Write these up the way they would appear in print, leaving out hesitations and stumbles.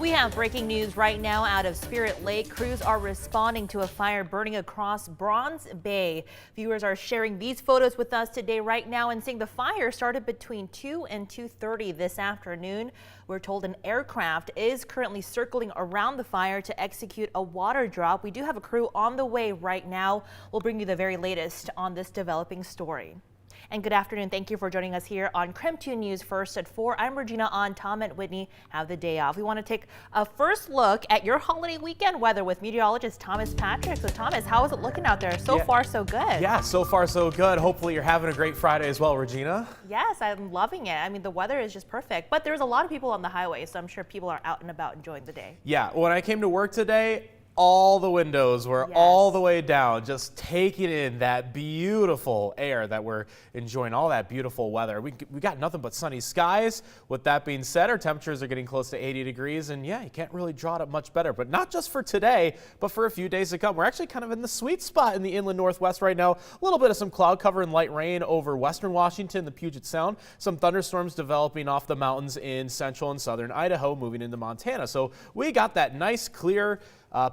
We have breaking news right now out of Spirit Lake. Crews are responding to a fire burning across Bronze Bay. Viewers are sharing these photos with us today right now and saying the fire started between 2 and 2:30 this afternoon. We're told an aircraft is currently circling around the fire to execute a water drop. We do have a crew on the way right now. We'll bring you the very latest on this developing story. And good afternoon. Thank you for joining us here on KREM 2 News First at 4. I'm Regina on. Tom and Whitney have the day off. We want to take a first look at your holiday weekend weather with meteorologist Thomas Patrick. So Thomas, how is it looking out there? So far, so good. Yeah, so far, so good. Hopefully you're having a great Friday as well, Regina. Yes, I'm loving it. I mean, the weather is just perfect, but there's a lot of people on the highway, so I'm sure people are out and about enjoying the day. Yeah, when I came to work today, all the windows were all the way down, just taking in that beautiful air that we're enjoying, all that beautiful weather. We got nothing but sunny skies. With that being said, our temperatures are getting close to 80 degrees, and yeah, you can't really draw it up much better, but not just for today, but for a few days to come. We're actually kind of in the sweet spot in the inland northwest right now. A little bit of some cloud cover and light rain over western Washington, the Puget Sound. Some thunderstorms developing off the mountains in central and southern Idaho, moving into Montana. So we got that nice, clear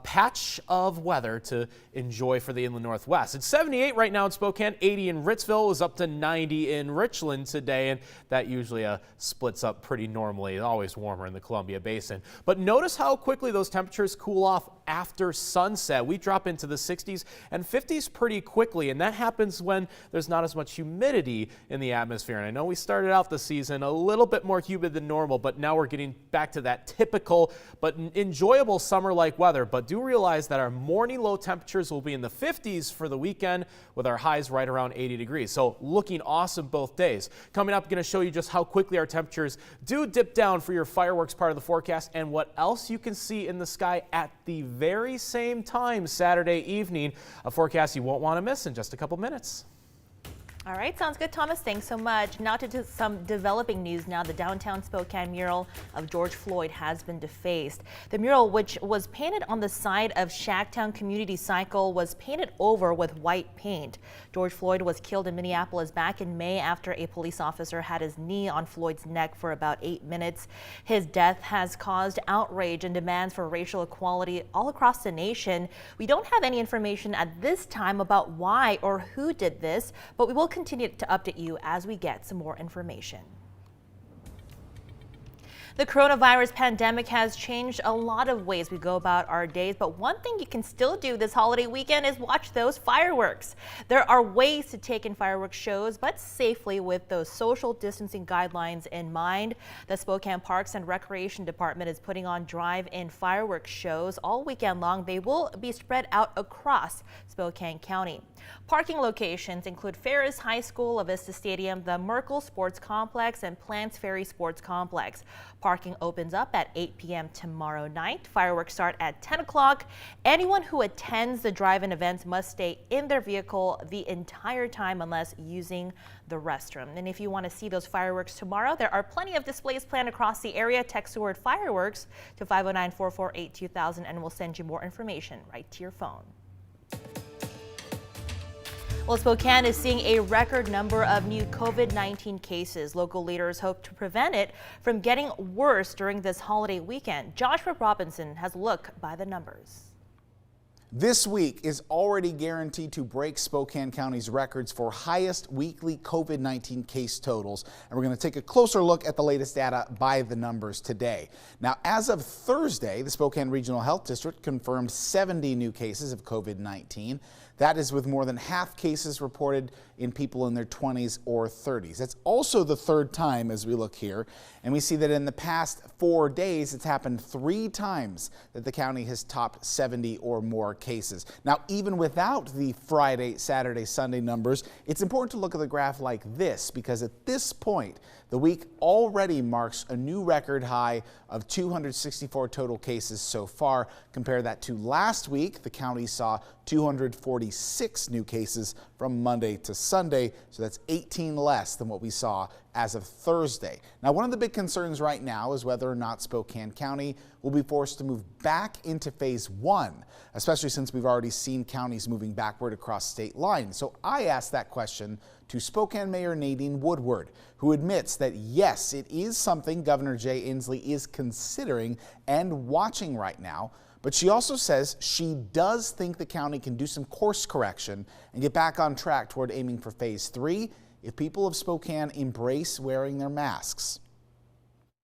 patch of weather to enjoy for the inland northwest. It's 78 right now in Spokane, 80 in Ritzville, is up to 90 in Richland today, and that usually splits up pretty normally. It's always warmer in the Columbia Basin. But notice how quickly those temperatures cool off after sunset. We drop into the 60s and 50s pretty quickly, and that happens when there's not as much humidity in the atmosphere. And I know we started out the season a little bit more humid than normal, but now we're getting back to that typical but enjoyable summer-like weather. But do realize that our morning low temperatures will be in the 50s for the weekend with our highs right around 80 degrees. So looking awesome both days. Coming up, going to show you just how quickly our temperatures do dip down for your fireworks part of the forecast and what else you can see in the sky at the very same time Saturday evening. A forecast you won't want to miss in just a couple minutes. All right, sounds good, Thomas. Thanks so much. Now to some developing news now. The downtown Spokane mural of George Floyd has been defaced. The mural, which was painted on the side of Shacktown Community Cycle, was painted over with white paint. George Floyd was killed in Minneapolis back in May after a police officer had his knee on Floyd's neck for about 8 minutes. His death has caused outrage and demands for racial equality all across the nation. We don't have any information at this time about why or who did this, but we will continue to update you as we get some more information. The coronavirus pandemic has changed a lot of ways we go about our days, but one thing you can still do this holiday weekend is watch those fireworks. There are ways to take in fireworks shows, but safely with those social distancing guidelines in mind. The Spokane Parks and Recreation Department is putting on drive-in fireworks shows all weekend long. They will be spread out across Spokane County. Parking locations include Ferris High School, Avista Stadium, the Merkel Sports Complex, and Plants Ferry Sports Complex. Parking opens up at 8 p.m. tomorrow night. Fireworks start at 10 o'clock. Anyone who attends the drive-in events must stay in their vehicle the entire time unless using the restroom. And if you want to see those fireworks tomorrow, there are plenty of displays planned across the area. Text the word fireworks to 509-448-2000 and we'll send you more information right to your phone. Well, Spokane is seeing a record number of new COVID-19 cases. Local leaders hope to prevent it from getting worse during this holiday weekend. Joshua Robinson has a look by the numbers. This week is already guaranteed to break Spokane County's records for highest weekly COVID-19 case totals. And we're going to take a closer look at the latest data by the numbers today. Now, as of Thursday, the Spokane Regional Health District confirmed 70 new cases of COVID-19. That is with more than half cases reported in people in their 20s or 30s. That's also the third time as we look here. And we see that in the past 4 days, it's happened 3 times that the county has topped 70 or more cases. Now, even without the Friday, Saturday, Sunday numbers, it's important to look at the graph like this because at this point, the week already marks a new record high of 264 total cases so far. Compare that to last week, the county saw 246 new cases from Monday to Sunday, so that's 18 less than what we saw as of Thursday. Now, one of the big concerns right now is whether or not Spokane County will be forced to move back into phase 1, especially since we've already seen counties moving backward across state lines. So I asked that question to Spokane Mayor Nadine Woodward, who admits that yes, it is something Governor Jay Inslee is considering and watching right now. But she also says she does think the county can do some course correction and get back on track toward aiming for phase 3 if people of Spokane embrace wearing their masks.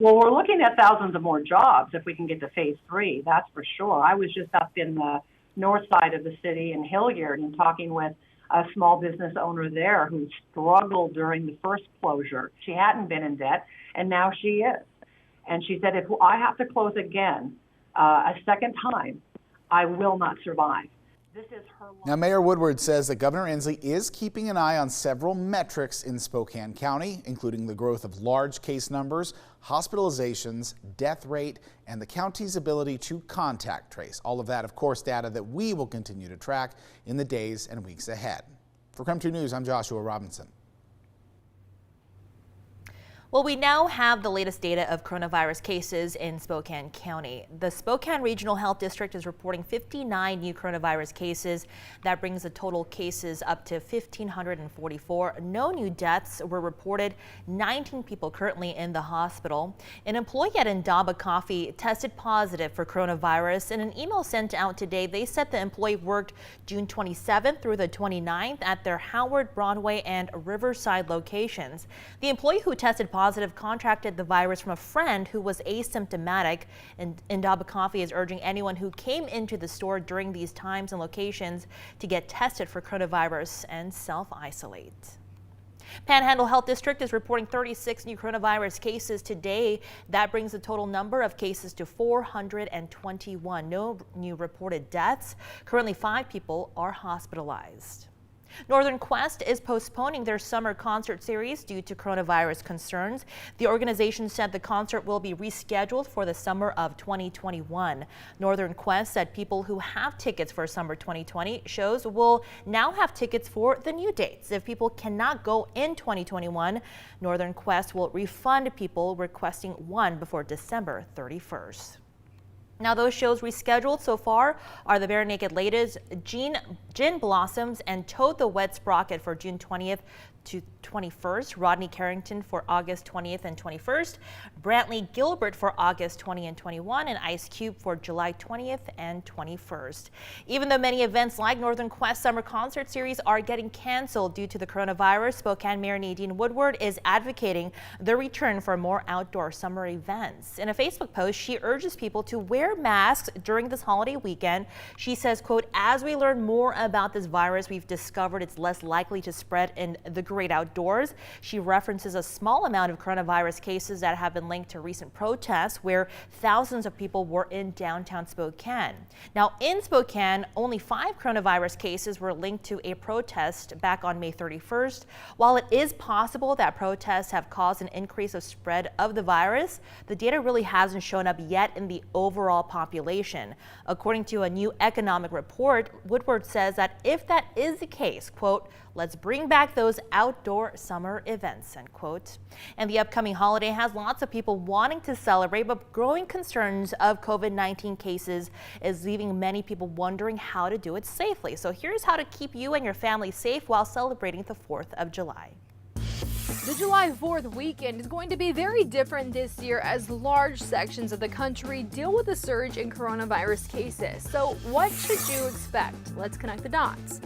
Well, we're looking at thousands of more jobs if we can get to phase 3, that's for sure. I was just up in the north side of the city in Hilliard and talking with a small business owner there who struggled during the first closure. She hadn't been in debt, and now she is. And she said, if I have to close again a second time, I will not survive. This is her. Now, Mayor Woodward says that Governor Inslee is keeping an eye on several metrics in Spokane County, including the growth of large case numbers, hospitalizations, death rate, and the county's ability to contact trace. All of that, of course, data that we will continue to track in the days and weeks ahead. For KREM 2 News, I'm Joshua Robinson. Well, we now have the latest data of coronavirus cases in Spokane County. The Spokane Regional Health District is reporting 59 new coronavirus cases. That brings the total cases up to 1,544. No new deaths were reported. 19 people currently in the hospital. An employee at Indaba Coffee tested positive for coronavirus. In an email sent out today, they said the employee worked June 27th through the 29th at their Howard, Broadway, and Riverside locations. The employee who tested positive contracted the virus from a friend who was asymptomatic, and Indaba Coffee is urging anyone who came into the store during these times and locations to get tested for coronavirus and self-isolate. Panhandle Health District is reporting 36 new coronavirus cases today. That brings the total number of cases to 421. No new reported deaths. Currently, 5 people are hospitalized. Northern Quest is postponing their summer concert series due to coronavirus concerns. The organization said the concert will be rescheduled for the summer of 2021. Northern Quest said people who have tickets for summer 2020 shows will now have tickets for the new dates. If people cannot go in 2021, Northern Quest will refund people requesting one before December 31st. Now, those shows rescheduled so far are the Bare Naked Ladies, Gin Blossoms, and Toad the Wet Sprocket for June 20th to 21st, Rodney Carrington for August 20th and 21st, Brantley Gilbert for August 20 and 21, and Ice Cube for July 20th and 21st. Even though many events like Northern Quest Summer Concert Series are getting canceled due to the coronavirus, Spokane Mayor Nadine Woodward is advocating the return for more outdoor summer events. In a Facebook post, she urges people to wear masks during this holiday weekend. She says, quote, as we learn more about this virus, we've discovered it's less likely to spread in the great outdoors. She references a small amount of coronavirus cases that have been linked to recent protests where thousands of people were in downtown Spokane. Now, in Spokane, only 5 coronavirus cases were linked to a protest back on May 31st. While it is possible that protests have caused an increase of spread of the virus, the data really hasn't shown up yet in the overall population. According to a new economic report, Woodward says that if that is the case, quote, let's bring back those outdoor summer events, end quote. And the upcoming holiday has lots of people wanting to celebrate, but growing concerns of COVID-19 cases is leaving many people wondering how to do it safely. So here's how to keep you and your family safe while celebrating the 4th of July. The July 4th weekend is going to be very different this year as large sections of the country deal with a surge in coronavirus cases. So what should you expect? Let's connect the dots.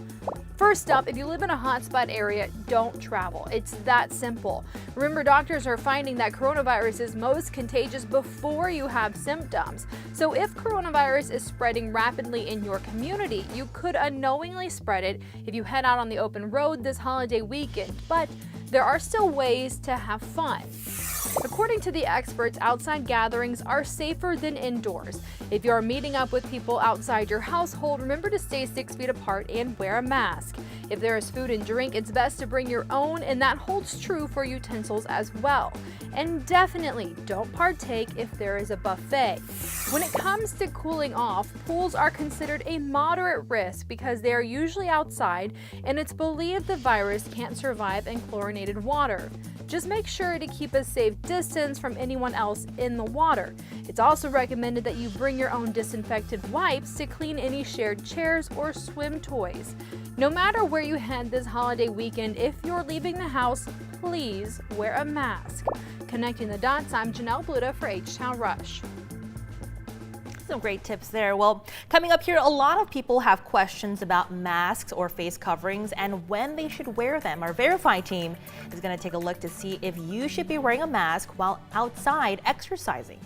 First up, if you live in a hotspot area, don't travel. It's that simple. Remember, doctors are finding that coronavirus is most contagious before you have symptoms. So if coronavirus is spreading rapidly in your community, you could unknowingly spread it if you head out on the open road this holiday weekend. But there are still ways to have fun. According to the experts, outside gatherings are safer than indoors. If you are meeting up with people outside your household, remember to stay 6 feet apart and wear a mask. If there is food and drink, it's best to bring your own, and that holds true for utensils as well. And definitely don't partake if there is a buffet. When it comes to cooling off, pools are considered a moderate risk because they are usually outside, and it's believed the virus can't survive in chlorinated water. Just make sure to keep a safe distance from anyone else in the water. It's also recommended that you bring your own disinfected wipes to clean any shared chairs or swim toys. No matter where you head this holiday weekend, if you're leaving the house, please wear a mask. Connecting the dots, I'm Janelle Bluta for H-Town Rush. Some great tips there. Well, coming up here, a lot of people have questions about masks or face coverings and when they should wear them. Our Verify team is going to take a look to see if you should be wearing a mask while outside exercising.